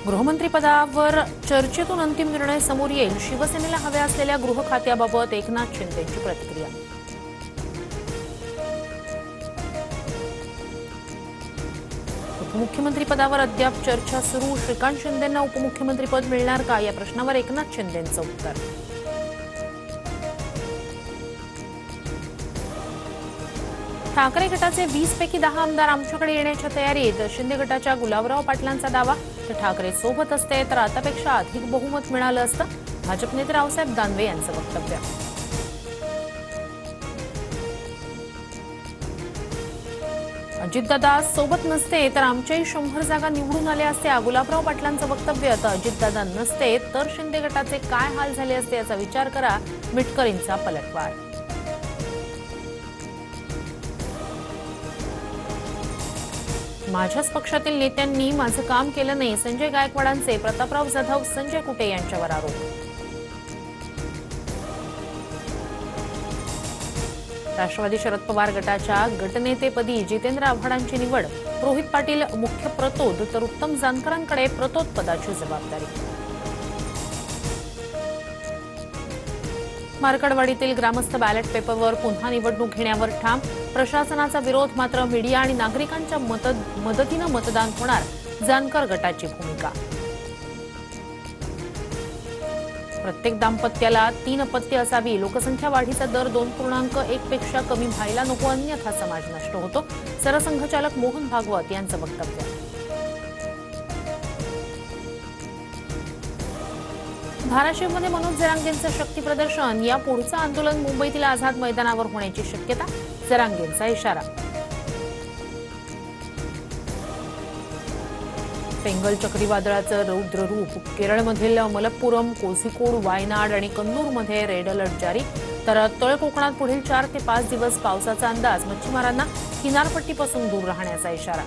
गृहमंत्रीपदावर चर्चेतून अंतिम निर्णय समोर येईल. शिवसेनेला हव्या असलेल्या गृह खात्याबाबत एकनाथ शिंदेंची प्रतिक्रिया. उपमुख्यमंत्रीपदावर अद्याप चर्चा सुरू. श्रीकांत शिंदेंना उपमुख्यमंत्रीपद मिळणार का या प्रश्नावर एकनाथ शिंदेंचं उत्तर. ठाकरे गटाचे 20 पैकी 10 आमदार आमच्याकडे येण्याच्या तयारीत. शिंदे गटाच्या गुलाबराव पाटलांचा दावा. तर ठाकरे सोबत असते तर आतापेक्षा अधिक बहुमत मिळालं असतं. भाजप नेते रावसाहेब दानवे यांचं वक्तव्य. अजितदादा सोबत नसते तर आमच्याही 100 जागा निवडून आल्या असत्या. गुलाबराव पाटलांचं वक्तव्य. तर अजितदादा नसते तर शिंदे गटाचे काय हाल झाले असते याचा विचार करा. मिटकरींचा पलटवार. माझ्याच पक्षातील नेत्यांनी माझं काम केलं नाही. संजय गायकवाडांचे प्रतापराव जाधव संजय कुटे यांच्यावर आरोप. राष्ट्रवादी शरद पवार गटाच्या गटनेतेपदी जितेंद्र आव्हाडांची निवड. रोहित पाटील मुख्य प्रतोद तर उत्तम जानकरांकडे प्रतोद पदाची जबाबदारी. मार्कडवाडीतील ग्रामस्थ बॅलेट पेपरवर पुन्हा निवडणूक घेण्यावर ठाम. प्रशासनाचा विरोध मात्र मीडिया आणि नागरिकांच्या मदतीनं मतदान होणार. जानकर गटाची भूमिका. प्रत्येक दाम्पत्याला 3 अपत्य असावी. लोकसंख्या वाढीचा दर 2.1 पेक्षा कमी व्हायला नको, अन्यथा समाज नष्ट होतो. सरसंघचालक मोहन भागवत यांचं वक्तव्य. धाराशिवमध्ये मनोज जरांगेंचं शक्ती प्रदर्शन. या पुढचं आंदोलन मुंबईतील आझाद मैदानावर होण्याची शक्यता. जरांगेंचा इशारा. बेंगल चक्रीवादळाचं रौद्र रूप. केरळमधील मलप्पुरम, कोझिकोड, वायनाड आणि कन्नूरमध्ये रेड अलर्ट जारी. तर तळ कोकणात पुढील 4 ते 5 दिवस पावसाचा अंदाज. मच्छीमारांना किनारपट्टीपासून दूर राहण्याचा इशारा.